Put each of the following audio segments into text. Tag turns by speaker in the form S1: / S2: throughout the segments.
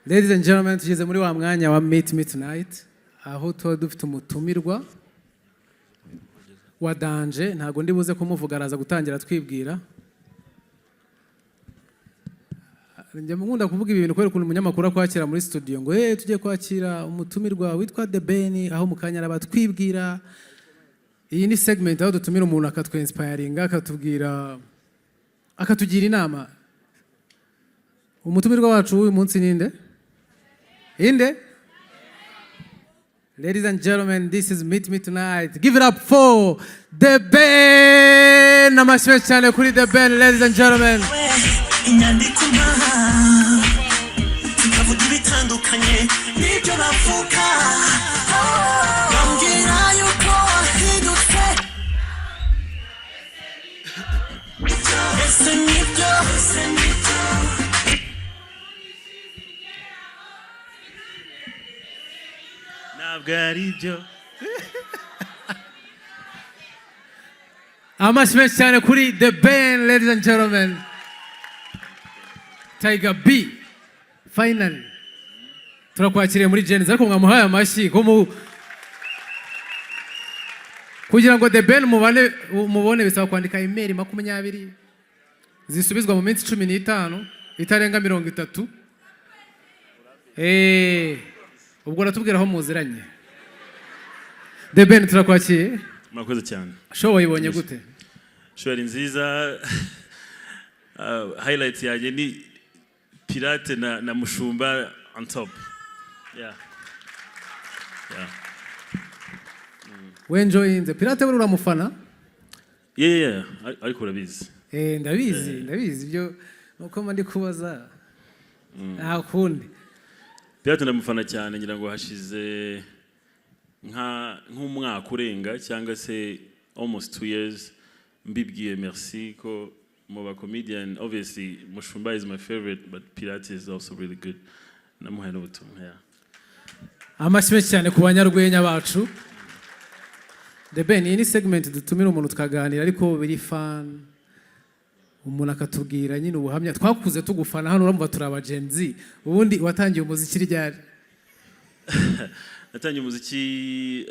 S1: Ladies and gentlemen, tugeze muri wa mwanya wa Meet Me Tonight, aho tuba dufite umutumirwa wa danje. Ntago ndi buze kumuvuga, araza gutangira twibwira. Njye mukunda kuvuga ibintu kubera ukuntu umunyamakuru akwakira muri studio ngo tujye kwakira umutumirwa witwa The Ben, aho mukanya araba twibwira. Iyi ni segment aho dutumira umuntu akatwinspiringa, akatubwira, akatugira inama. Umutumirwa wacu uyu munsi ninde? Inde? Ladies and gentlemen, this is Meet Me Tonight. Give it up for The Ben. Namashwe cyane kuri The Ben, ladies and gentlemen. Amashwe cyane kuri The Ben, ladies and gentlemen. Tiger B. Finally. Turakwakiriye muri Genesis, ariko mwamuhaye amashyi kugira ngo The Ben mubone bisaba kwandika email 20 zisubizwa mu minsi 15 itarenga 30. Ubwo natubwira aho muziranye. The Ben turakwakiriye.
S2: Murakoze cyane.
S1: Show wayibonye gute?
S2: Show ari nziza. Highlights yaje ni Pirate na Mushumba on top. Yeah.
S1: We enjoying the Pirate buri uramufana?
S2: Yeah. Ariko urabizi.
S1: Ndabizi byo nuko mandi kubaza. Akundi.
S2: Pirate ndamufana cyane, ngira ngo hashize nk'umwaka urenga cyangwa se almost 2 years mbibwiye Merci ko mu comedian. Obviously Mushumba is my favorite, but Pirate is also really good. Namuhaye n'ubutumwa.
S1: Amashyi cyane ku banyarwenya bacu. The Ben, iyi ni segment dutumira umuntu tukaganira ariko biri fan, umuntu akatubwira nyine ubuhamya. Twakuze tugufana hano, uramva turaba Gen Z. Ubundi watangiye umuziki ryari?
S2: Natangiye umuziki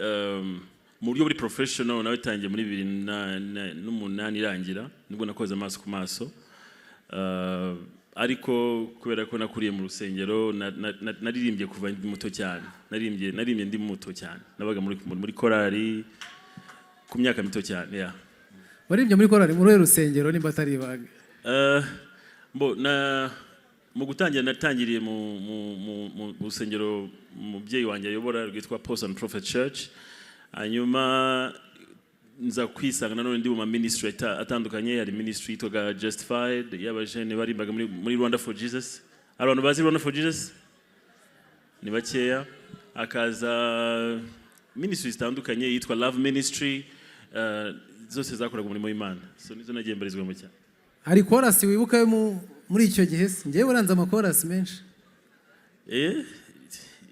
S2: mu buryo buri professional, nawe tangiye muri 2008 irangira, nibwo nakoze amaso ku maso. Ariko kubera ko nakuriye mu rusengero, naririmbye kuva ndi muto cyane. Naririmbye ndi muto cyane. Nabaga muri korali ku myaka mito cyane. Yeah.
S1: Waririmbye muri korali muri rusengero nimba atari baga?
S2: Mu gutangira natangiriye mu rusengero umubyeyi wanjye ayobora rwitwa Post and Prophet Church. Hanyuma nza kwisanga nanone ndi mu ministry atandukanye. Hari ministry yitwaga Justified y'abajene barimbaga muri Rwanda for Jesus. Abantu bazi Rwanda for Jesus ni bakeya. Akaza ministry zitandukanye yitwa Love Ministry, zose zakoraga umurimo w'Imana. So nizo nagiye mbarizwamo cyane.
S1: Hari chorus wibuka muri icyo gihe? Ngiye buranza ama chorus menshi.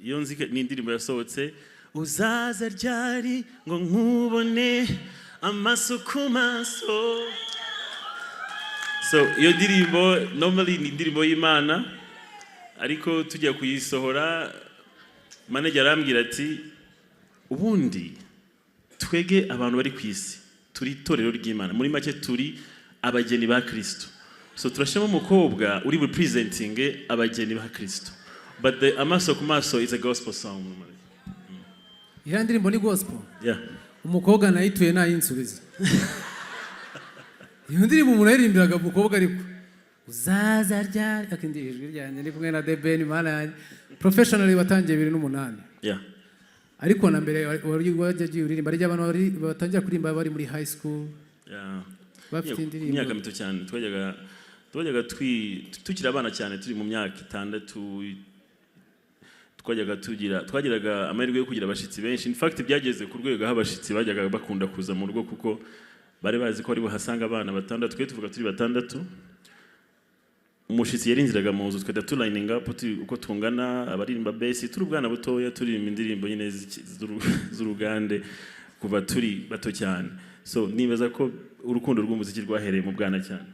S2: Iyo nzika ni indirimbo yasohotse, uzaza ryari ngo nkubone amaso ku maso. So iyo ndirimbo normally ni indirimbo y'Imana, ariko tujya kuyisohora manager arambwira ati ubundi twege abantu bari ku isi turi itorero ry'Imana, muri make turi abageni ba Kristo. So turashema umukobwa uri representing abageni ba Kristo. But the amaso ku maso is a gospel song.
S1: Iyo ndirimbo ni gospel?
S2: Yeah.
S1: Umukobwa nayituye nayinsubiza. Iyo ndirimbo umuntu yaririmbiraga umukobwa ariko uzaza ryari, akindi ijwi ryanjye ni kumwe na The Ben Imana yanjye. Professionally watangiye 2008.
S2: Yeah.
S1: Ariko na mbere wajyagiye uririmba ari abantu batangira kuririmba bari muri high school.
S2: Yeah.
S1: Bafite indirimbo.
S2: Imyaka mito cyane twajyaga tukiri abana cyane, turi mu myaka 6 twagiraga amahirwe yo kugira abashitsi benshi. In fact byageze ku rwego aho abashitsi bajyaga bakunda kuza mu rugo kuko bari bazi ko ari buhasanga abana 6. Twe tuvuga turi 6. umushitsi yarinziraga mu nzu tweda turining up uko tungana abaririmba bass turi ubwana butoya turirimba indirimbo nyine z'urugande kuva turi bato cyane so nibaza ko urukundo rw'umuziki rwahereye mu bwana cyane.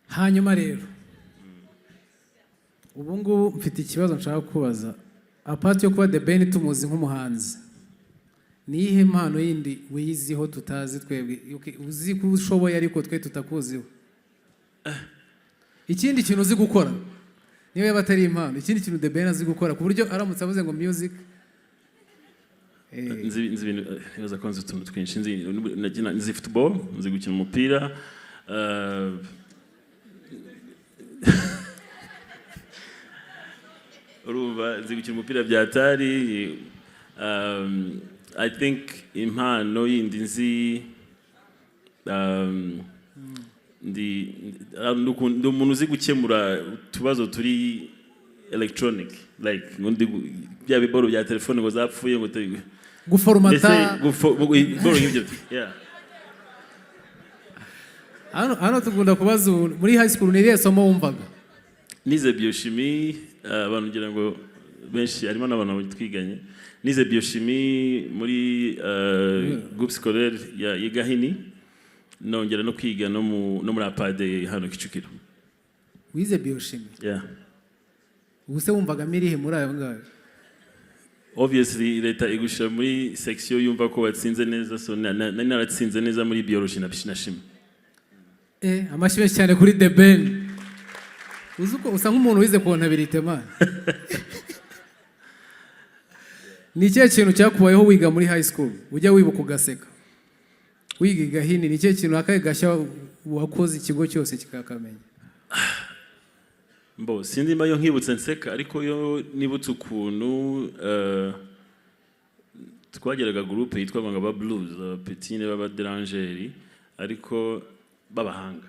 S1: Hanyuma rero ubu ngubu mfite ikibazo nshaka kubaza apart yo kuba The Ben tumuzi nk'umuhanzi nihe mpano yindi wiyiziho tutazi twebwe uzi ko ushoboye ariko twe tutakuziho? Ikindi kintu uzi gukora niba yaba atari impano ikindi kintu The Ben azi gukora ku buryo aramutse avuze ngo music
S2: nzi ibintu nibaza ko nzi utuntu twinshi nzi football nzi gukina umupira urumva nzi gukina umupira byatari I think impano yindi nzi ndi umuntu uzi gukemura utubazo turi electronic like bya biboro bya telefone ngo zapfuye ngo
S1: guformata
S2: biboro nk'ibyo yeah.
S1: Hano tugunda kubaza muri high school ni somo wumvaga?
S2: Nize biochimie abantu ngira ngo benshi harimo n'abantu twiganye nize biochimie muri groupe scolaire ya Gahini nongera no kwiga no muri apade hano Kicukiro.
S1: Wize biochimie?
S2: Yeah.
S1: Ubuse wumvaga mirihe muri ayo ngayo?
S2: Obviously leta igusha muri section yumva ko watsinze neza so naratsinze neza muri biology na chimie.
S1: Amashyi cyane kuri The Ben. Uzuko usa nk'umuntu wize kontabilité man. Ni cyo kintu cyakubayeho wiga muri high school ujya wibuka ugaseka? Wiga Gahini ni cyo kintu akaye gashya wakoze ikigo cyose kikakamenya?
S2: Mbo sindi mbayo nkibutse nseka ariko yo nibutse ukuntu twageraga groupe yitwa banga blues petine baba derangeri ariko babahanga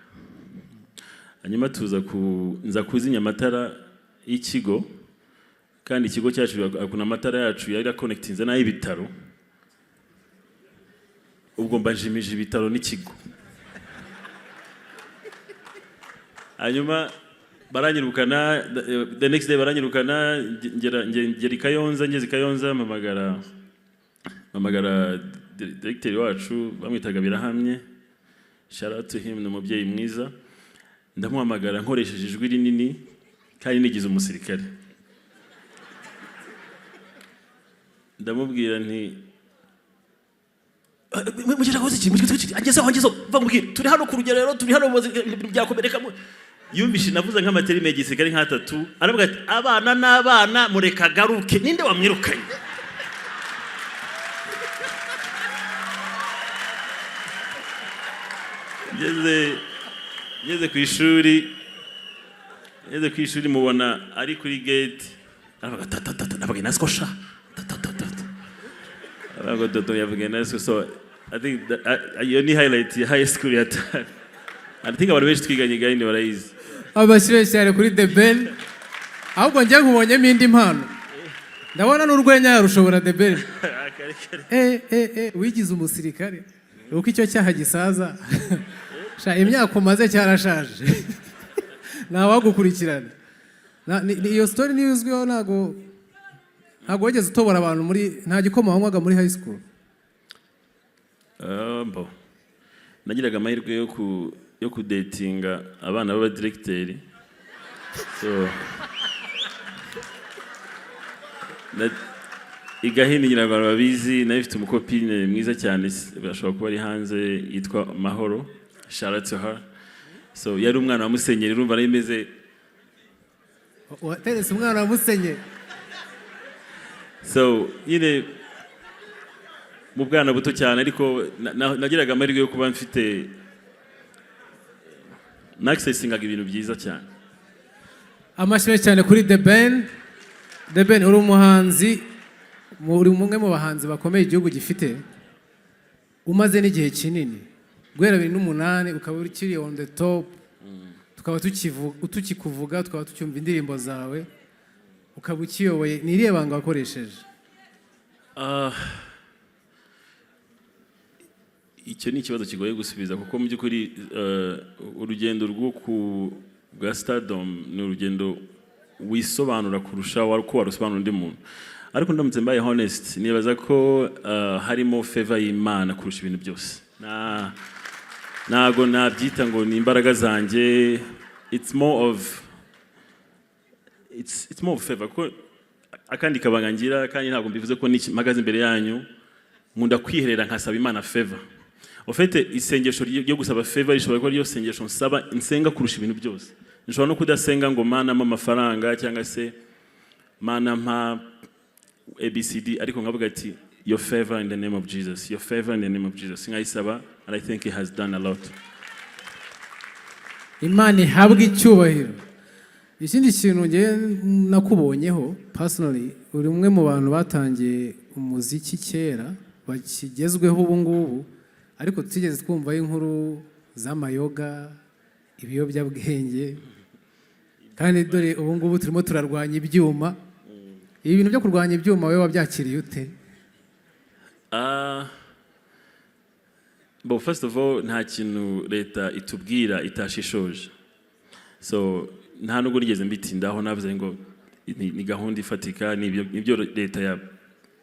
S2: hanyuma nza kuzinya amatara y'ikigo kandi ikigo cyacu akuna amatara yacu yari connectinze nayo ibitaro ubwo mbajimije ibitaro n'ikigo hanyuma baranyirukana the next day baranyirukana ngera Kayonza ngeze Kayonza mamagara director wacu bamwitaga Birahamye shout out to him n'umubyeyi mwiza ndamuhamagara nkoresheje ijwi rinini kandi nigize umusirikare ndamubwira nti mugira koze iki angezeho bamubwira turi hano ku rugerero turi hano byakomereka yumvishe navuze nk'amateri megisirikare nk'atatu aravuga ati abana n'abana mureka garuke ninde wamwirukanye ngeze ku ishuri mubona ari kuri gate aravuga navuga nasiko sha aravuga dodo yavuga nasiko so I think that you ni highlight ya high school ya I think abantu benshi twiganye Gahini barayizi.
S1: Abashyire cyane kuri The Ben ahubwo njya nkubonyemo indi mpano ndabona n'urwenya rushobora The Ben wigize umusirikare uko icyo cyaha gisaza sha imyaka umaze cyarashaje nawagukurikirana iyo story niyuzwiho ntago wigeze utobora abantu muri nta gikoma wanywaga muri high school?
S2: Mbo nagiraga amahirwe yo kudatinga abana baba directeur so Igahini ngira ngo babizi nafite umukopine mwiza cyane bashobora kuba ari hanze yitwa Mahoro shout out to her so yari umwana wa Musenyeri urumva narimeze
S1: waterese umwana wa Musenyeri
S2: so mu bwana buto cyane ariko nagiraga amahirwe yo kuba mfite naccessingaga ibintu byiza cyane.
S1: Amashyi cyane kuri The Ben. The Ben uri umuhanzi muri umwe mu bahanzi bakomeye igihugu gifite umaze n'igihe kinini guhera 2008 ukaba ukiri on the top tukaba tukikuvuga tukaba tucyumva indirimbo zawe ukaba ukiyoboye niriye banga wakoresheje?
S2: icyo ni ikibazo kigoye gusubiza kuko mu by'ukuri urugendo rwo ku bwa stardom ni urugendo wisobanura kurusha uko warusobanura undi muntu, ariko ndamutse mbaye honest nibaza ko harimo favor y'Imana kurusha ibintu byose. Ntago nabyita ngo ni imbaraga zanjye, it's more of favor ko akandi kabangangira, kandi ntabwo mbivuze ko mpagaze imbere yanyu nkunda kwiherera nkasaba Imana favor. Ofete isengesho ryo gusaba favor rishobora kuba ryo sengesho nsaba insenga kurusha ibintu byose. Nshobora no kudasenga ngo Mana mpa amafaranga cyangwa se Mana mpa ABCD, ariko nkavuga ati your favor in the name of Jesus, your favor in the name of Jesus. Nkayisaba, and I think he has done a lot.
S1: Imana ihabwe icyubahiro. Ikindi kintu ngiye nakubonyeho personally, uri umwe mu bantu batangiye umuziki kera bakigezweho ubu ngubu, ariko tutigeze twumva inkuru z'amayoga, ibiyobyabwenge, kandi dore ubu ngubu turimo turarwanya ibyuma. Ibi bintu byo kurwanya ibyuma wewe wabyakiriye ute?
S2: But first of all, nta kintu leta itubwira itashishoje. So nta nubwo nigeze mbitindaho, navuze ngo ni gahunda ifatika, nibyo leta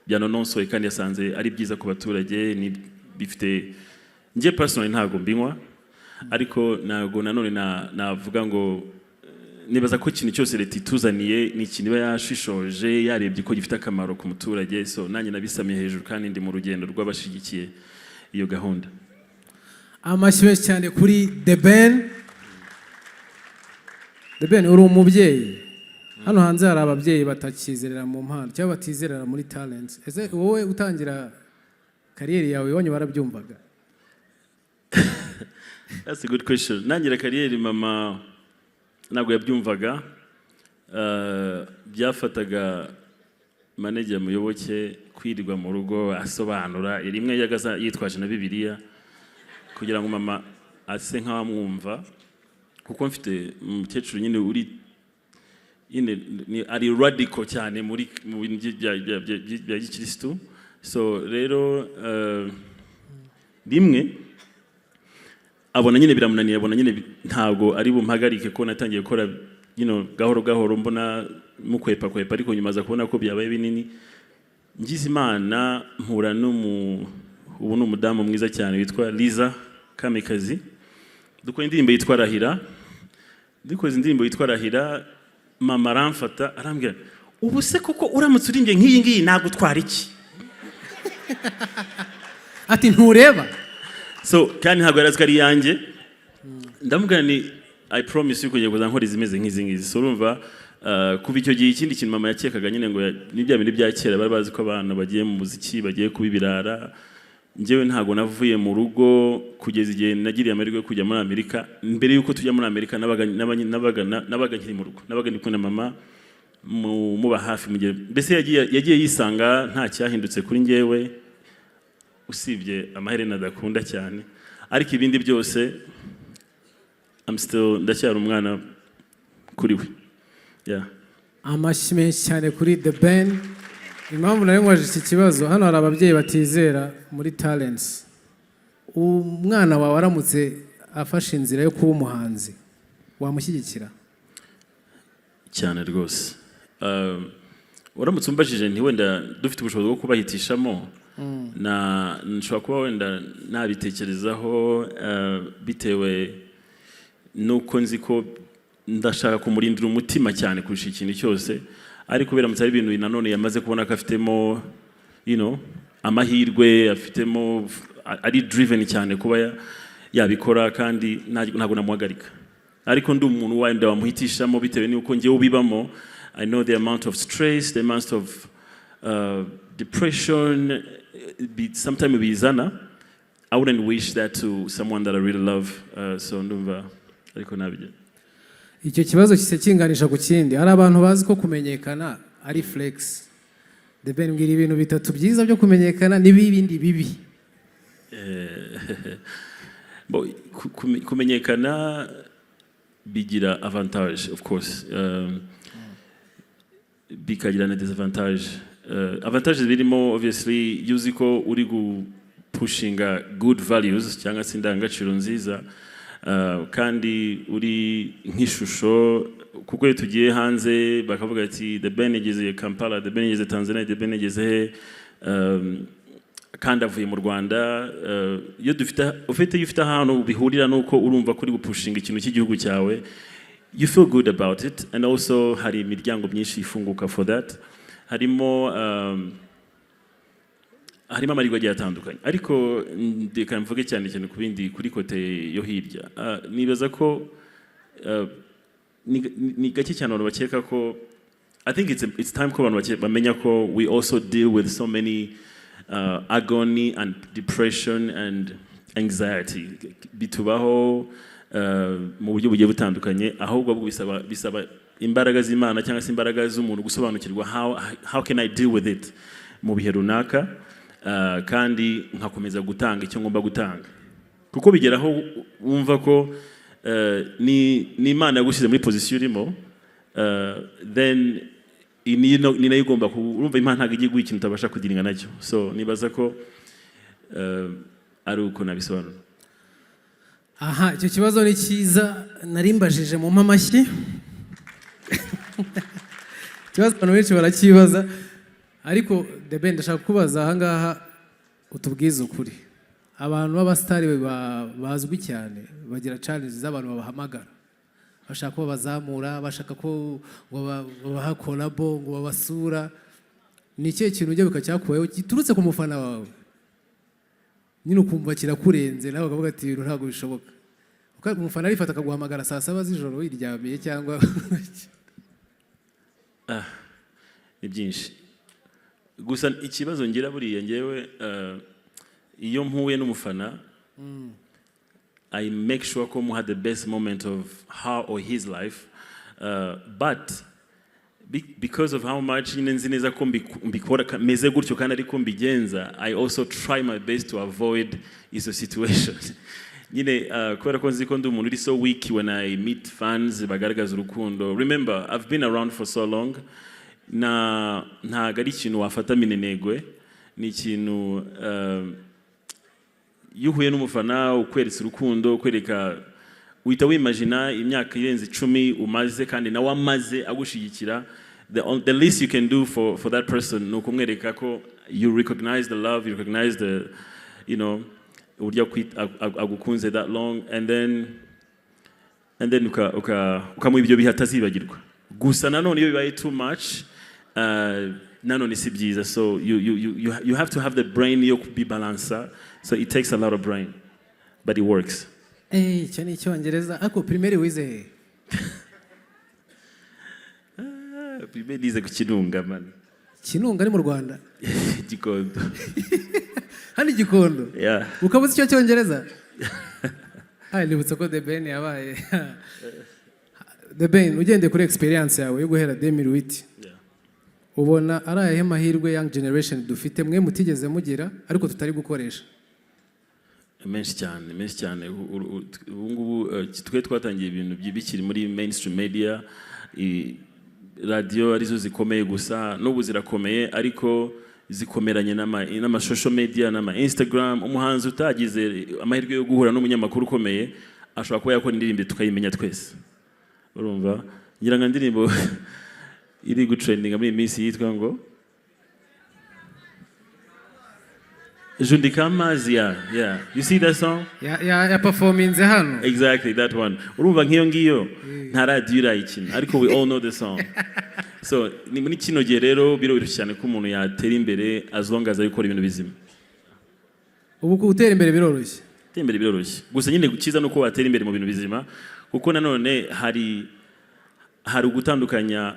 S2: yanononsoye kandi yasanze ari byiza ku baturage, ni bifite. Nje personally ntago mbinywa, ariko nago nanone navuga ngo nibaza ko ikintu cyose leta ituzaniye ni ikintu iba yashishoje, yarebye ko gifite akamaro ku muturage. So nanjye nabisamye hejuru kandi ndi mu rugendo rw'abashigikiye iyo gahunda.
S1: Amashyi cyane kuri The Ben. The Ben, uri umubyeyi. Hano hanze hari ababyeyi batakizerera mu mpano cyangwa batizerera muri talent. Ese wowe utangira kariyeri yawe wonye barabyumvaga?
S2: That's a good question. Nangira kariyeri mama ntabwo yabyumvaga. Byafataga manager Muyoboke kwirirwa mu rugo asobanura, rimwe yagaza yitwaje na Bibiliya kugira ngo mama ase nk'amwumva, kuko mfite umukecuru nyine uri ari radical cyane mu bintu bya gikristo. So rero rimwe abona nyine biramunaniye, abona nyine ntabwo ari bumpagarike ko natangiye gukora gahoro gahoro, mbona mukwepa, ariko nyuma za kubona ko byabaye binini, ngize Imana mpura ubu ni umudamu mwiza cyane witwa Liza Kamikazi. Dukora indirimbo yitwa Rahira. Dukoze indirimbo yitwa Rahira, mama aramfata arambwira, ubu se koko uramutse urimbye nk'iyi ngiyi nagutwara iki?
S1: Ati ntureba?
S2: So kandi ntabwo yarazi ko ari yanjye. Ndamubwira ni I promise you kugiye kuzankora izimeze nk'izi ngizi. So urumva kuva icyo gihe ikindi kintu mama yakekaga nyine ngo ni bya bintu bya kera bari bazi ko abantu bagiye mu muziki bagiye kubibirara. Njyewe ntago navuye mu rugo kugeza igihe nagiriye amahirwe yo kujya muri Amerika. Mbere yuko tujya muri Amerika nabaga nkiri mu rugo, nabaga ndi kumwe na mama muba hafi mu gihe mbese yagiye yisanga nta cyahindutse kuri njyewe usibye amaherena adakunda cyane, ariko ibindi byose ndacyari umwana kuri we.
S1: Amashyi menshi cyane kuri The Ben. Impamvu nari nkwaje iki kibazo, hano hari ababyeyi batizera muri talents. Umwana wawe aramutse afashe inzira yo kuba umuhanzi, wamushyigikira?
S2: Cyane rwose. Uramutse umbajije nti wenda dufite ubushobozi bwo kubahitishamo, nshobora kuba wenda nabitekerezaho bitewe nuko nzi ko ndashaka kumurindira umutima cyane kurusha ikintu cyose, ariko biramutse ari ibintu nanone yamaze kubona ko afitemo amahirwe, afitemo ari driven cyane kuba yabikora, kandi ntabwo namuhagarika. Ariko ndi umuntu wenda wamuhitishamo bitewe n'uko njyewe ubibamo. I know the amount of stress, the amount of depression sometimes bizana. I wouldn't wish that to someone that I really love. So ndumva ariko nabyo.
S1: Icyo kibazo kisekinganisha ku kindi. Hari abantu bazi ko kumenyekana ari flex. The Ben, mbwira ibintu bitatu byiza byo kumenyekana n'ibindi bibi.
S2: Kumenyekana bigira avantage, of course. Bikagira na disadvantage. Avantages birimo obviously yuzi ko uri pushinga good values cyangwa se indangagaciro nziza kandi uri nk'ishusho kuko iyo tugiye hanze bakavuga ati the Ben yageze Kampala, the Ben yageze Tanzania, the Ben yageze kandi avuye mu Rwanda iyo ufite ahantu bihurira nuko urumva kuri gupushinga ikintu cy'igihugu cyawe, you feel good about it, and also hari imiryango myinshi ifunguka for that. Harimo amarigo agiye atandukanye ariko ndeka mvuge cyane cyane ku bindi kuri kote yo hirya. Nibaza ko ni gake cyane abantu bakeka ko I think it's time ko abantu bamenya ko we also deal with so many agony and depression and anxiety bitubaho mu buryo bugiye butandukanye, ahubwo bisaba imbaraga z'Imana cyangwa se imbaraga z'umuntu gusobanukirwa how can I deal with it mu bihe runaka kandi nkakomeza gutanga icyo ngomba gutanga, kuko bigeraho wumva ko ni Imana yagushyize muri position urimo, then ni nayo ugomba urumva Imana ntabwo igiye guha ikintu utabasha kugiringa nacyo. So nibaza ko ari uko nabisobanura.
S1: Aha, icyo kibazo ni cyiza narimbajije mu mamashyi. Ikibazo abantu benshi barakibaza ariko the Ben ndashaka kubaza aha ngaha utubwize ukuri. Abantu b'abastari bazwi cyane bagira challenge z'abantu babahamagara, bashaka ko bazamura, bashaka ko babaha collabo, ngo babasura. Ni ikihe kintu ujya bikacyakubayeho giturutse ku mufana wawe nyine ukumva kirakurenze nawe ukavuga ati ibintu ntabwo bishoboka, umufana arifata akaguhamagara saa 7 z'ijoro wiryamiye cyangwa
S2: ni byinshi gusa ikibazo ngira buriya ngewe iyo mpuye n'umufana I make sure ko muha the best moment of her or his life, but because of how much nzi neza ko mbikora meze gutyo kandi ariko mbigenza, I also try my best to avoid izo situation. Nyine kubera ko nzi ko ndi umuntu uri so weak when I meet fans bagaragaza urukundo. Remember, I've been around for so long, ntago ari ikintu wafata minenegwe, ni ikintu iyo uhuye n'umufana ukweretse urukundo, ukwereka uhita wimagina imyaka irenze 10 umaze kandi nawe amaze agushigikira. The least you can do for that person ni ukumwereka ko you recognize the love, you recognize the, you know, uburyo agukunze that long, and then ukamuha ibyo bihe atazibagirwa. Gusa nanone iyo bibaye too much nanone si byiza, so you have to have the brain yo be balancer, so it takes a lot of brain, but it works.
S1: Icyo ni icyongereza ako primaire wize he?
S2: Primaire nize ku Kinunga man.
S1: Kinunga ni mu Rwanda?
S2: Gikondo.
S1: Hano Gikondo?
S2: Yeah.
S1: Ukabuze icyo cyongereza? Nibutse ko The Ben yabaye. The Ben ugende kuri experience yawe yo guhera 2008. Ubona ari ayahe mahirwe young generation dufite mwe mutigeze mugira ariko tutari gukoresha?
S2: Menshi cyane ubu ngubu twe twatangiye ibintu bikiri muri mainstream media, radio arizo zikomeye gusa, n'ubu zirakomeye ariko zikomeranye n'ama social media n'ama Instagram. Umuhanzi utagize amahirwe yo guhura n'umunyamakuru ukomeye ashobora kuba yakora indirimbo tukayimenya twese. Urumva ngira ngo indirimbo iri gutrendinga muri minsi yitwa ngo Jundikamazi, yeah. You see that song?
S1: Yeah, performing hano.
S2: Exactly, that one. Urumva nk'iyo ngiyo nta radio irayikina ariko we all know the song. So ni muri kino gihe rero biroroshye cyane ko umuntu yatera imbere as long as ari gukora ibintu bizima.
S1: Ubu gutera imbere biroroshye.
S2: Gutera imbere biroroshye. Gusa nyine cyiza nuko watera imbere mu bintu bizima, kuko nanone hari ugutandukanya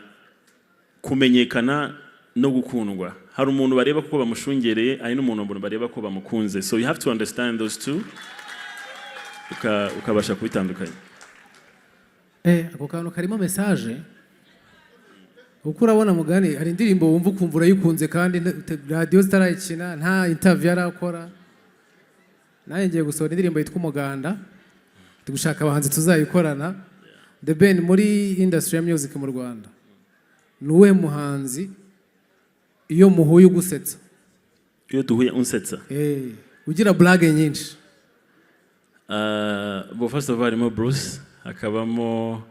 S2: kumenyekana no gukundwa. Hari umuntu bareba ko bamushungereye, hari n'umuntu bareba ko bamukunze. So you have to understand those two. Ukabasha kubitandukanya.
S1: Ako kantu karimo message. Uko urabona mugani hari indirimbo wumva ukumva urayikunze kandi radio zitarayikina, nta interview arakora. Naye ngiye gusohora indirimbo yitwa Umuganda. Tugushaka abahanzi tuzayikorana. The Ben muri industry ya music mu Rwanda. Nuwe muhanzi iyo muhuye ugusetsa?
S2: Iyo duhuye unsetsa?
S1: ugira blague nyinshi.
S2: Bo first of all harimo Bruce, hakabamo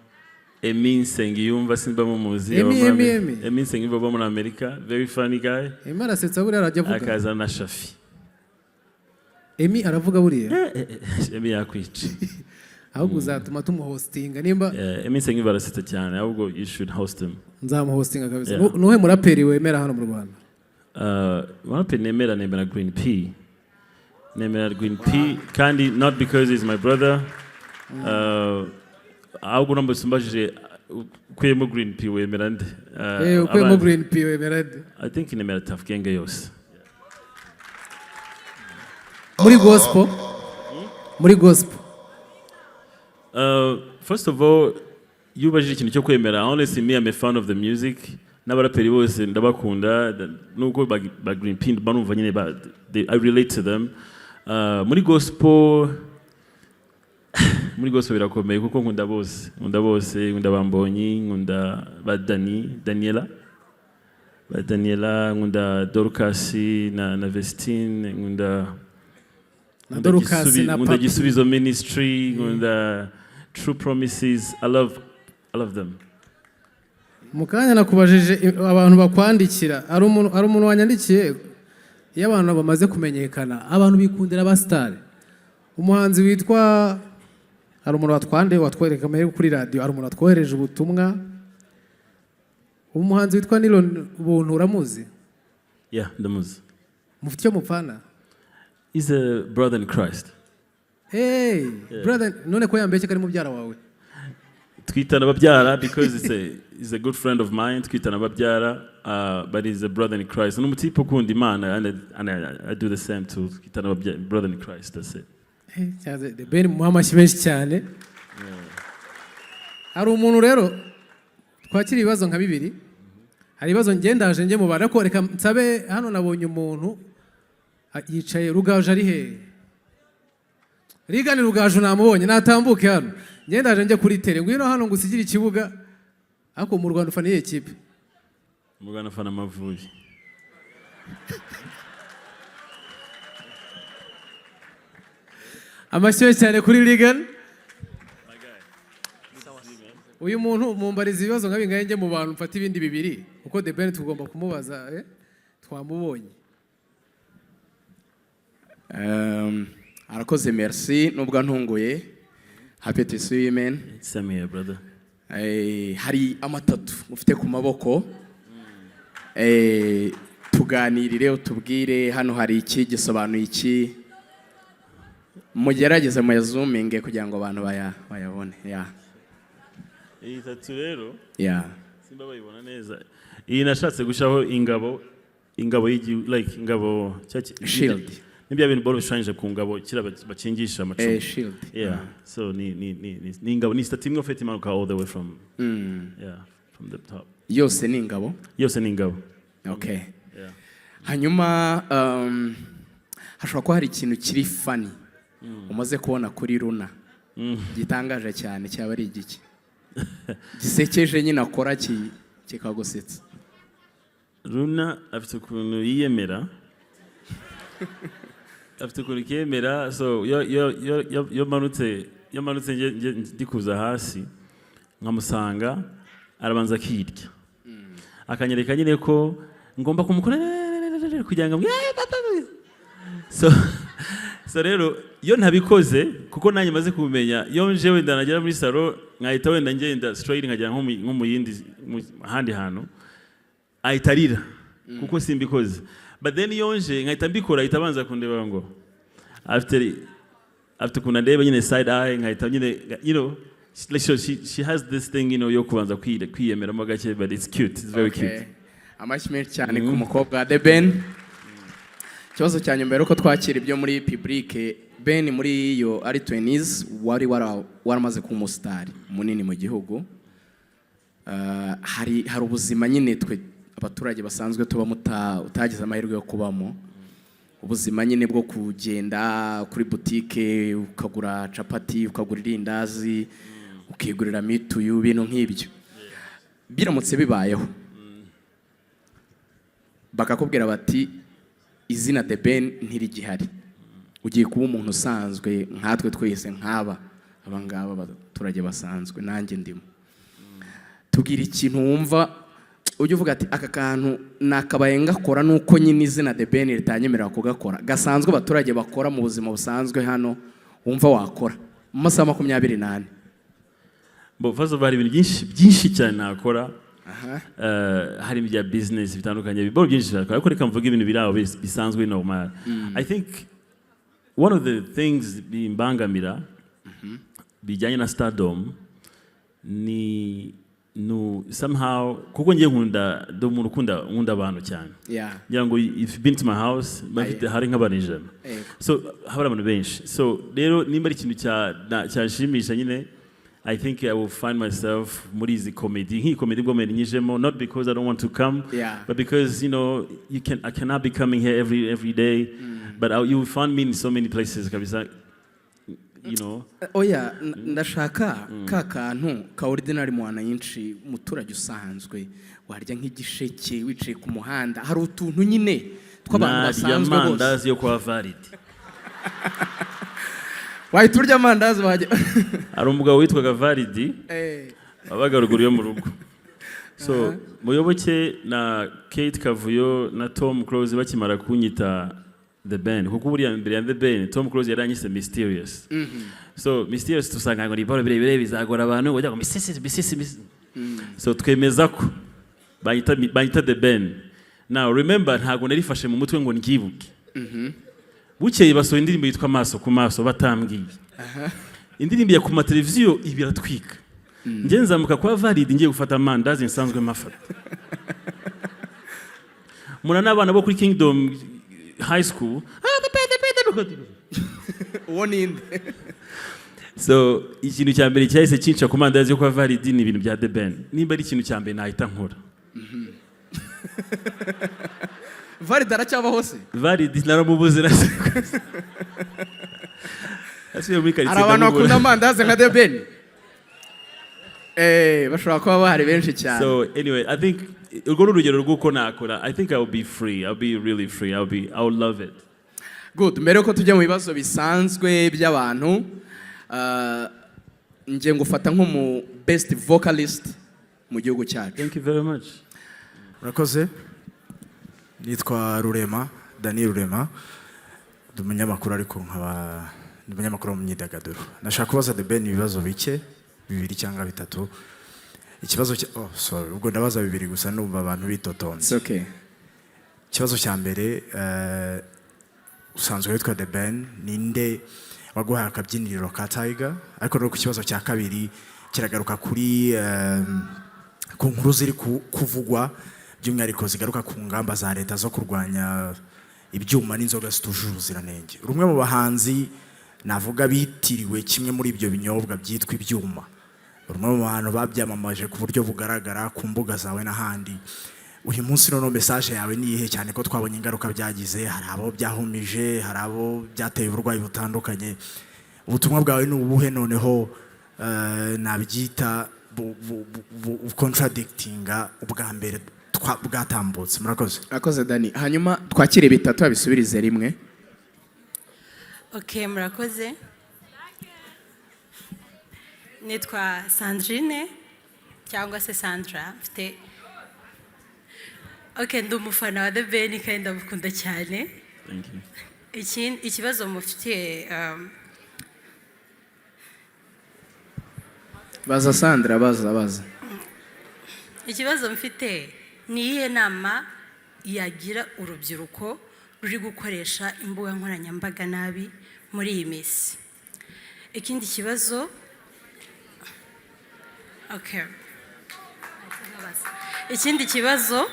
S2: Emi Nsengiyumva simba mumuzi. Emi Nsengiyumva muri America, very funny guy.
S1: Emi arasetsa buriya arajya avuga.
S2: Akaza na Shafi.
S1: Emi aravuga buriya.
S2: Emi yakwica.
S1: Ahubwo uzatuma tumuhostinga nimba.
S2: Emi Nsengiyumva arasetsa cyane, ahubwo you should host him.
S1: Nzamuhostinga kabisa. Nuhe muraperi wemera hano mu Rwanda?
S2: Muraperi nemera Green P. Nemera Green P kandi not because he's my brother. Ahubwo nambusumbajije kwemo Green P wemera nde?
S1: Kwemo Green P wemera nde?
S2: I think nemera Tough Gang yose.
S1: Muri gospel? Muri gospel.
S2: First of all, yubajije ikintu cyo kwemera. Honestly, me I'm a fan of the music. N'abaraperi bose ndabakunda. Nuko ba Green P banumva nyine I relate to them. Muri gospel birakomeye kuko nkunda bose. Nkunda Bambonyi, nkunda ba Daniela, nkunda Dorcas na Vestine, nkunda
S1: Dorcas na
S2: nkunda Gisubizo Ministry, nkunda True Promises. I love them.
S1: Mukanya nakubajije abantu bakwandikira ari umuntu wanyandikiye iyo abantu bamaze kumenyekana abantu bikundira ba star. Umuhanzi witwa hari umuntu watwereka amaye kuri radio, hari umuntu watwohereje ubutumwa. Umuhanzi witwa Nilon Buntu uramuzi?
S2: Yeah, ndamuzi.
S1: Mufite cyo mupfana?
S2: He's a brother in Christ.
S1: Hey, yeah. Brother, none ko yambeshye kari mubyara wawe?
S2: Twitana babyara because he's a good friend of mine. Twitana babyara, but he's a brother in Christ. N'umutipe ukunda Imana and I do the same too. Twitana brother in Christ, that's it.
S1: Hey, cyaze the Ben muhamashi benshi cyane. Hari umuntu rero twakira ibibazo nka bibiri. Hari ibibazo ngendaje nge mubara ko reka nsabe hano nabonye umuntu yicaye Rugaju ari he? Rigani Rugaju namubonye natambuke hano. Ngendaje nje kuri tele ngwino hano ngusigira ikibuga ako mu Rwanda ufaniye ikipe.
S2: Mu Rwanda fana Amavubi.
S1: Amashyushye cyane kuri Rigan. Uyu muntu mumbariza ibibazo nka bingahe nge mu bantu mfata ibindi bibiri uko The Ben tugomba kumubaza twamubonye.
S3: Arakoze Merci nubwo ntunguye. Happy to see you, man.
S2: Same here, brother.
S3: Hari amatatu ufite ku maboko. Tuganirire utubwire hano hari iki gisobanuye iki. Mugerageze mu zoominge kugira ngo abantu bayabone. Yeah.
S2: Iyi tatu rero.
S3: Yeah.
S2: Simba bayibona neza. Iyi nashatse gushaho ingabo like ingabo
S3: shield.
S2: Nibya bintu boro bishanje ku ngabo kira bacingisha amacumu.
S3: Shield.
S2: Yeah. So ni ingabo ni stati imwe fete imanuka all the way from from the top.
S3: Yose ni ingabo.
S2: Yose ni ingabo.
S3: Okay.
S2: Yeah.
S3: Hanyuma hashobora ko hari ikintu kiri funny umaze kubona kuri Runa gitangaje cyane cyaba ari igiki gisekeje nyine akora kikagusetsa.
S2: Runa afite ukuntu yiyemera afite ukuntu kiyemera, so yo manutse ndikuza hasi nkamusanga arabanza kirya akanyereka nyine ko ngomba kumukora kugira ngo so rero yo ntabikoze kuko nanjye maze kubimenya yo nje wenda nagera muri salo nkahita wenda ngenda straight nkajya nko mu yindi handi hantu ahitarira kuko simbikoze, but then yo nje nkahita mbikora ahita abanza kundeba ngo after kuna ndeba nyine side eye nkahita nyine she has this thing yo kubanza kwiyemera mo gake, but it's cute, it's very cute.
S3: Amashimwe cyane ku mukobwa The Ben. Kibazo cyane mbere uko twakira ibyo muri public. Ben muri iyo ari 20s wari waramaze ku mustari munini mu gihugu. Hari ubuzima nyine twe abaturage basanzwe tuba utagize amahirwe yo kubamo. Ubuzima nyine bwo kugenda kuri boutique ukagura capati ukagura irindazi ukigurira mituyu bintu nk'ibyo. Biramutse bibayeho bakakubwira bati izina The Ben ntirigihari ugiye kuba umuntu usanzwe nkatwe twese nk'aba abangaba abaturage basanzwe nanjye ndimo tugira ikintu wumva ujye uvuga ati aka kantu nakabaye ngakora nuko nyine izina The Ben ritanyemerera kugakora gasanzwe abaturage bakora mu buzima busanzwe hano wumva wakora mu masaha 28
S2: bo fazo bari ibintu byinshi cyane nakora hari ibya business bitandukanye bibo byinshi nakora ariko reka mvuga ibintu biraho bisanzwe normal I think one of the things bimbangamira bijyanye na stardom ni no somehow kuko ngiye nkunda do muntu nkunda abantu cyane ngira ngo if you've been to my house bafite hari nk'abanijana so habara abantu benshi so rero nimba ari ikintu cyashimisha nyine I think I will find myself muri izi comedy nk'iyi comedy bwo menyijemo not because I don't want to come but because you know I cannot be coming here every day but you will find me in so many places kabisa you know
S3: oya ndashaka ka kantu ka ordinary mwana yinshi muturage usanzwe warya nk'igisheke wicaye ku muhanda hari utuntu nyine tw'abantu basanzwe bose
S2: mandazi yo kwa valid
S3: wayiturya mandazi baje
S2: ari umugabo witwaga valid abaga ruguru yo mu rugo so muyoboke na Kate Kavuyo na Tom Close bakimara kunyita The Ben kuko buriya mbere ya The Ben Tom Close yaranyise mysterious so mysterious tusanga ngo ibaro birebire bizagora abantu bajya ngo misisi so twemeza ko bayita The Ben now remember ntago narifashe mu mutwe ngo ngibuke bukeye basohoye indirimbo yitwa Maso ku Maso batambwiye indirimbo ya ku mateleviziyo ibiratwika nge nzamuka kwa Valid ngiye gufata mandazi nsanzwe mafata muna n'abana bo kuri Kingdom High School so ikintu cya mbere cyahise cinca ku mandazi yo kwa Valid ni ibintu bya The Ben nimba ari ikintu cya mbere nahita nkora
S3: Valid aracyabaho se
S2: Valid naramubuze rase asiye muri karitsiye
S3: arabantu bakunda amandazi nka The Ben bashobora kuba bahari benshi cyane
S2: so anyway I think urwo rugero rw'uko nakora I think I will be free I'll be really free I will love it
S3: good mbere ko tujya mu bibazo bisanzwe by'abantu ngiye ngufata nko mu best vocalist mu gihugu cyacu
S2: thank you very much
S4: urakoze nitwa Daniel Rurema umunyamakuru ariko nkaba umunyamakuru mu myidagaduro nashaka kubaza The Ben ibibazo bike bibiri cyangwa bitatu ikibazo sorry ubwo ndabaza bibiri gusa numva abantu bitotonze
S3: okay
S4: ikibazo cya mbere usanzwe witwa The Ben ninde waguhaye akabyiniriro ka Tiger ariko no ku kibazo cya kabiri kiragaruka kuri ku nkuru ziri kuvugwa by'umwihariko zigaruka ku ngamba za leta zo kurwanya ibyuma n'inzoga zitujuje ubuziranenge rumwe mu bahanzi navuga bitiriwe kimwe muri ibyo binyobwa byitwa ibyuma rumwe mu bantu babyamamaje ku buryo bugaragara ku mbuga zawe n'ahandi uyu munsi none message yawe ni ihe cyane ko twabonye ingaruka byagize hari abo byahumije hari abo byateye uburwayi butandukanye ubutumwa bwawe ni ubuhe noneho nabyita contradictinga ubwa mbere bwatambutse murakoze
S3: Dani hanyuma twakire bitatu abisubirize rimwe
S5: okay murakoze nitwa Sandrine cyangwa se Sandra mfite okay ndi umufana wa The Ben kandi ndamukunda cyane
S2: thank you
S5: ikibazo mufite
S3: baza Sandra baza
S5: ikibazo mfite ni iyihe nama yagira urubyiruko ruri gukoresha imbuga nkoranyambaga nabi muri iyi minsi ikindi kibazo okay ikindi kibazo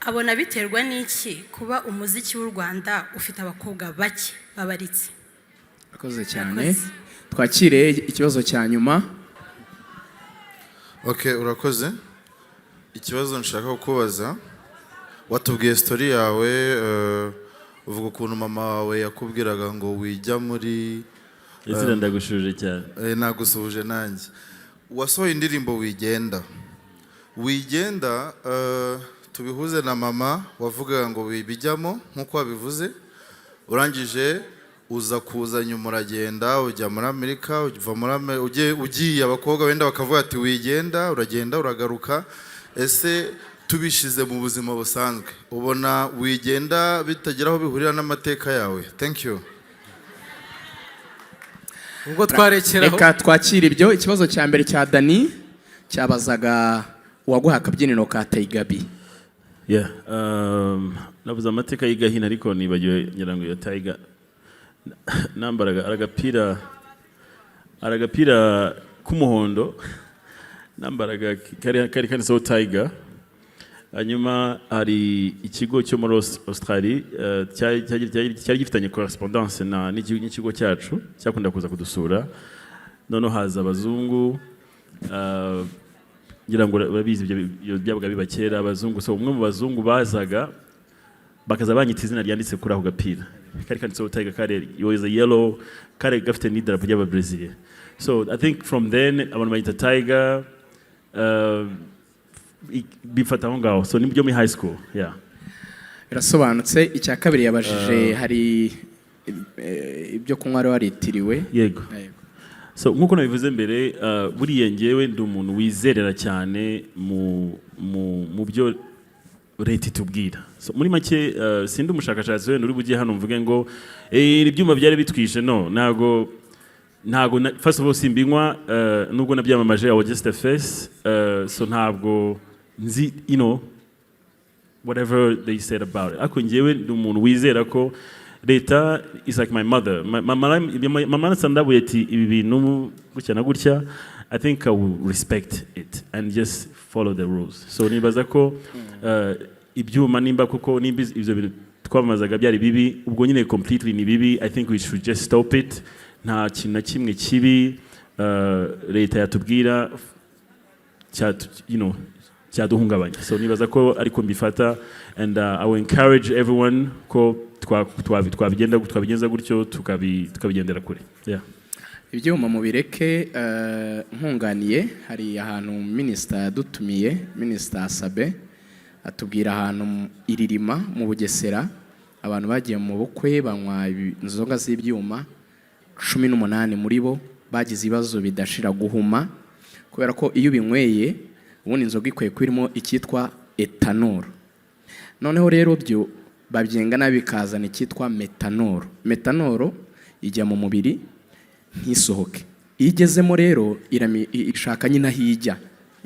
S5: abona biterwa n'iki kuba umuziki w'u Rwanda ufite abakobwa bake babaritse
S3: akoze cyane twakire ikibazo cya nyuma
S6: okay urakoze ikibazo nshaka kukubaza watubwiye story yawe uvuga ukuntu mama wawe yakubwiraga ngo wijya muri
S2: izina ndagushuje cyane
S6: nagusuhuje nanjye wasohoye indirimbo wigenda tubihuze na mama wavugaga ngo bijyamo nkuko wabivuze urangije uza kuza nyuma uragenda ujya muri Amerika ugiye abakobwa wenda bakavuga ati wigenda uragenda uragaruka ese tubishize mu buzima busanzwe ubona wigenda bitageraho bihurira n'amateka yawe? Thank you.
S1: ubwo twarekeraho
S3: reka twakira ibyo. Ikibazo cya mbere cya Dani cyabazaga uwaguha akabyiniro ka Taigabi.
S2: Yeah, navuze amateka y'igahina ariko nibagiwe ngira ngo iyo Tiger nambaraga aragapira k'umuhondo nambaraga kari kanditseho Tiger. Hanyuma hari ikigo cyo muri Australia cyari gifitanye correspondance n'ikigo cyacu cyakunda kuza kudusura, noneho haza abazungu ngira ngo babizi ibyo byabaga biba kera abazungu. So umwe mu bazungu bazaga bakaza banyita izina ryanditse kuri ako gapira kari kanditseho Tiger, kari was a yellow, kari gafite n'idarapo ry'Ababrazil. So I think from then abantu bayita Tiger bifata aho ngaho. So nibyo muri high school. Yeah,
S3: birasobanutse. Icya kabiri yabajije hari ibyo kunywa ari waritiriwe.
S2: Yego. So nkuko nabivuze mbere buriya ngewe ndi umuntu wizerera cyane mu byo leta itubwira. So muri make sindi umushakashatsi wenda uri bugiye hano mvuge ngo ibyuma byari bitwishe, no, ntago first of all simbinywa nubwo nabyamamaje I was just a face, so ntabwo nzi whatever they said about it. Ako ngewe ndi umuntu wizera ko leta is like my mother. Mama nasandabuye ati ibi bintu gutya na gutya, I think I will respect it and just follow the rules. So nibaza ko ibyuma nimba kuko nimba ibyo bintu twamamazaga byari bibi, ubwo nyine completely ni bibi. I think we should just stop it. Nta kintu na kimwe kibi leta yatubwira cyaduhungabanya. So nibaza ko ariko mbifata, and I will encourage everyone ko twabigenza gutyo tukabigendera kure. Yeah.
S3: Ibyuma mubireke. Nkunganiye hari ahantu minister yadutumiye, Minister Sabe atubwira ahantu iririma mu Bugesera abantu bagiye mu bukwe banywa inzoga z'ibyuma 18 muri bo bagize ibibazo bidashira guhuma, kubera ko iyo binyweye ubundi inzoga ikwiye kwirimo icyitwa ethanol. Noneho rero byo babyenga nabi kazana icyitwa metanol. Metanol ijya mu mubiri ntisohoke, igezemo rero ishaka nyina hijya,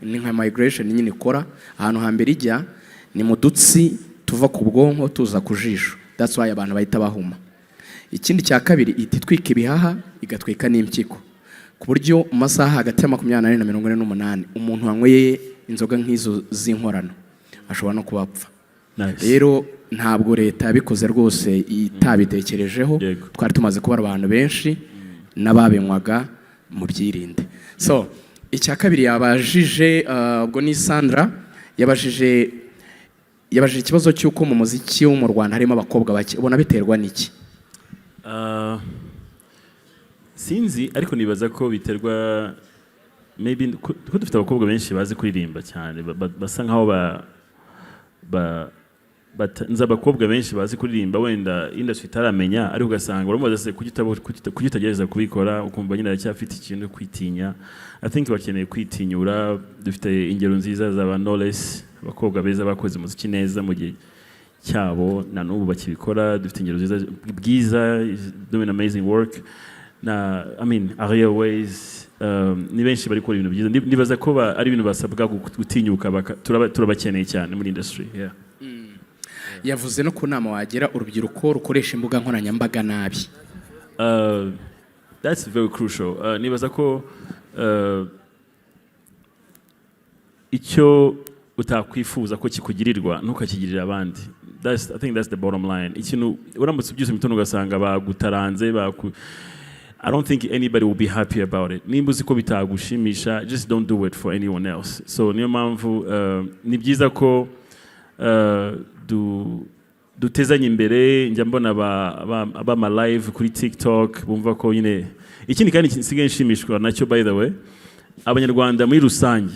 S3: ni nka migration nyine ikora ahantu hambere ijya ni mu dutsi tuva ku bwonko tuza ku jisho. That's why abantu bahita bahuma. Ikindi cya kabiri ititwika ibihaha igatwika n'impyiko, ku buryo mu masaha hagati ya 24 na 48 umuntu wanyweye inzoga nk'izo z'inkorano ashobora no kubapfa. Rero ntabwo leta yabikoze rwose itabitekerejeho. Twari tumaze kubara abantu benshi n'ababenywaga mu byirinde. So icya kabiri yabajije ubwo ni Sandra yabajije ikibazo cy'uko mu muziki wo mu Rwanda harimo abakobwa bake, ubona biterwa n'iki?
S2: Sinzi, ariko nibaza ko biterwa maybe ko dufite abakobwa benshi bazi kuririmba cyane, basa nkaho nzi abakobwa benshi bazi kuririmba, wenda industry itaramenya, ariko ugasanga uramubaza se kugitagereza kubikora ukumva nyine aracyafite ikintu kwitinya. I think bakeneye kwitinyura. Dufite ingero nziza z'aba Knowless, abakobwa beza bakoze umuziki neza mu gihe cyabo na n'ubu bakibikora. Dufite ingero nziza Bwiza doing amazing work na Airways, ni benshi bari gukora ibintu byiza. Nibaza ko ari ibintu basabwa gutinyuka, turabakeneye cyane muri industry. Yeah.
S3: Yavuze no ku nama wagira urubyiruko rukoresha imbuga nkoranyambaga nabi.
S2: That's very crucial. Nibaza ko icyo utakwifuza ko kikugirirwa ntukakigirira abandi. I think that's the bottom line. Ikintu uramutse byose mitono ugasanga bagutaranze I don't think anybody will be happy about it. Nimba uzi ko bitagushimisha, just don't do it for anyone else. So niyo mpamvu ni byiza ko dutezanye imbere. Njya mbona abama live kuri TikTok bumva ko nyine ikindi kandi nsigaye nshimishwa nacyo, by the way, abanyarwanda muri rusange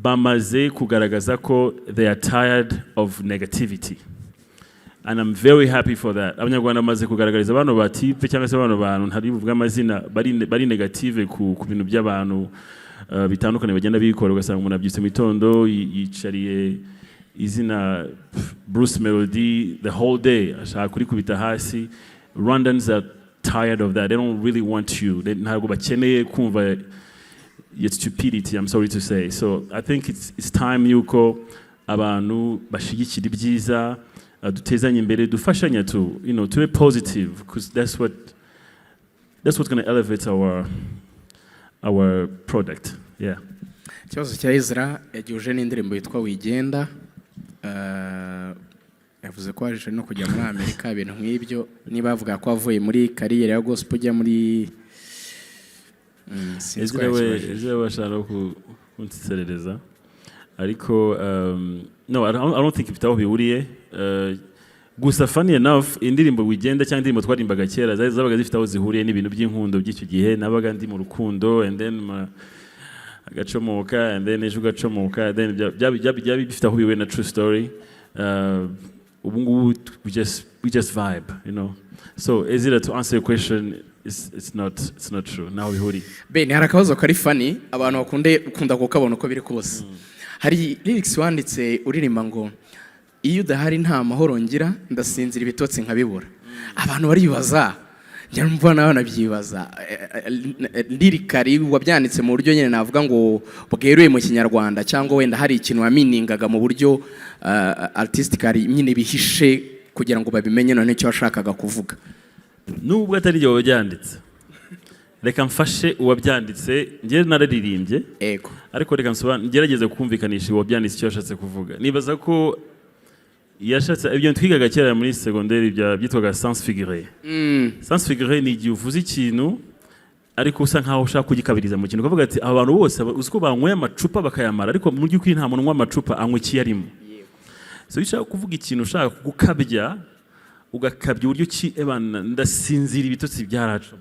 S2: bamaze kugaragaza ko they are tired of negativity. and I'm very happy for that. Abanyarwanda bamaze kugaragariza abantu batipe cyangwa se abantu ntari buvuga amazina bari negative ku bintu by'abantu bitandukanye bagenda bikora, ugasanga umuntu abyutse mu gitondo yicariye izina Bruce Melody the whole day ashaka kurikubita hasi. Rwandans are tired of that. They don't really want you. Ntabwo bakeneye kumva your stupidity, I'm sorry to say. So I think it's time yuko abantu bashigikira ibyiza, dutezanye imbere, dufashanya to be positive, because that's what's going to elevate our product. Yeah.
S3: Ikibazo cya Ezra yagihuje n'indirimbo yitwa Wigenda, yavuze ko aje no kujya muri Amerika, ibintu nk'ibyo, niba avuga ko avuye muri kariyeri ya gospel ujya muri
S2: Ezra bashaka kunserereza ariko no, I don't think bitaho bihuriye. Gusa funny enough, indirimbo Wigenda cyangwa indirimbo twarimbaga kera zabaga zifite aho zihuriye n'ibintu by'inkundo by'icyo gihe. Nabaga ndi mu rukundo and then agacomoka and then ejo gacomoka, then byabi bifite aho bihuye na true story. Ubu ngubu we just vibe, So is it to answer your question? It's not true. Now bihuri.
S3: Ben, hari akabazo kari funny abantu bakunda kukabona uko biri kose. Hari lyrics wanditse uririmba ngo iyo udahari nta mahoro ngira, ndasinzira ibitotsi nkabibura. Abantu baribaza, njya numva nawe nabyibaza. Lyrically wabyanditse mu buryo nyine navuga ngo bweruye mu Kinyarwanda, cyangwa wenda hari ikintu waminingaga mu buryo artistically nyine bihishe kugira ngo babimenye none icyo washakaga kuvuga.
S2: Nubwo atari ryo wabyanditse, reka mfashe uwabyanditse, njye nararirimbye
S3: ego,
S2: ariko reka ngerageze kumvikanisha uwabyanditse icyo yashatse kuvuga. Nibaza ko yashatse ibyo twigaga kera muri secondaire byitwaga sens figuré. Sens figuré ni igihe uvuze ikintu ariko usa nkaho ushaka kugikabiriza mu kintu, ukavuga ati abantu bose uziko banyweye amacupa bakayamara, ariko mu by'ukuri nta muntu unywa amacupa anywa ikiyarimo. So ushaka kuvuga ikintu ushaka gukabya, ugakabya uburyo ki ebana ndasinzira ibitotsi byaracu.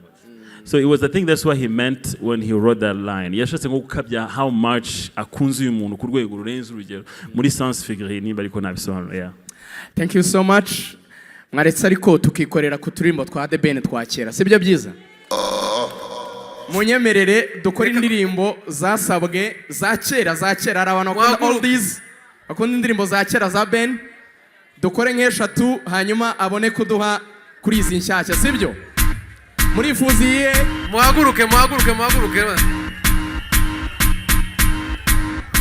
S2: So it was, I think that's what he meant when he wrote that line. Yashatse nko gukabya how much akunze uyu muntu ku rwego rurenze urugero muri sens figuré, niba ariko nabisobanura. Yeah.
S3: Thank you so much. Mwaretse ariko tukikorera ku turimbo twa The Ben twakera, sibyo byiza? Munyemerere dukora indirimbo zasabwe za kera ari abantu bakunda all these, bakunda indirimbo za kera za Ben. Dukore nk'eshatu hanyuma abone kuduha kuri izi nshyashya, sibyo? Murifuziye
S7: muhaguruke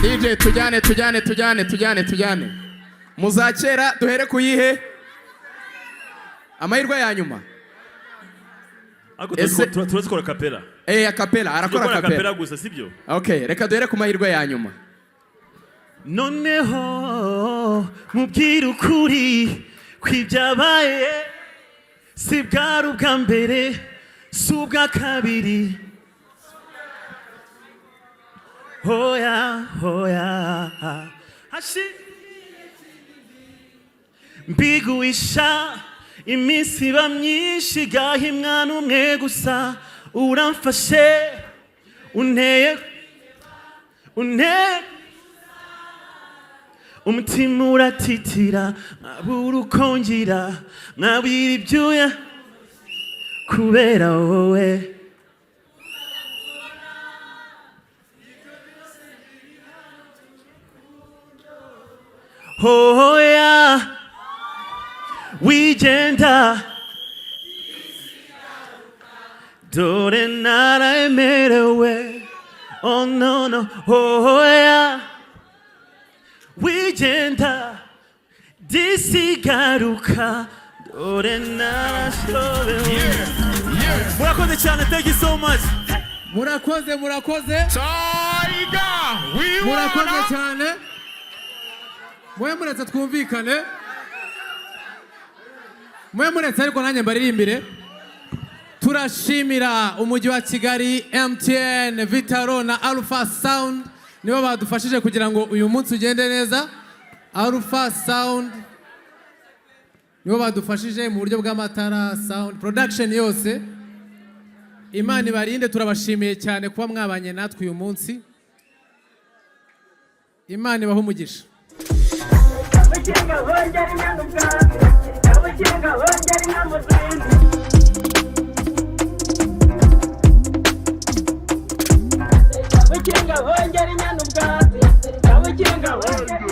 S3: DJ tujyane muzakera. Duhere kuyihe amahirwe ya nyuma?
S2: Turazikora kapela.
S3: Kapela arakora kapela
S2: gusa, sibyo?
S3: Okay, reka duhere ku mahirwe ya nyuma.
S2: Noneho mubwira ukuri kwibyabaye, si bwari ubwa mbere, si ubwa kabiri. Hoya mbiguisha iminsi iba myinshi igahimwa n'umwe gusa. Uramfashe unteye umutima uratitira, nkabura uko ngira, nkabira ibyuya kubera wowe. Hoya wigenda, dore naraemerewe. Oh no, hoya wigenda, disigaruka, dore narashobewe. Murakoze cyane, thank you so much.
S1: Murakoze murakoze cyane. Mwe muretse twumvikane, mwe muretse ariko nanjye mbaririmbire. Turashimira umujyi wa Kigali, MTN, Vitaro na Alpha Sound nibo badufashije kugira ngo uyu munsi ugende neza. Alpha Sound nibo badufashije mu buryo bw'amatara, sound production yose. Imana ibarinde, turabashimiye cyane kuba mwabanye natwe uyu munsi. Imana ibahe umugisha.
S7: Kabukinga hongera inyana ubwatsi Kabukinga hongera inyana muzindi Kabukinga hongera inyana ubwatsi Kabukinga hongera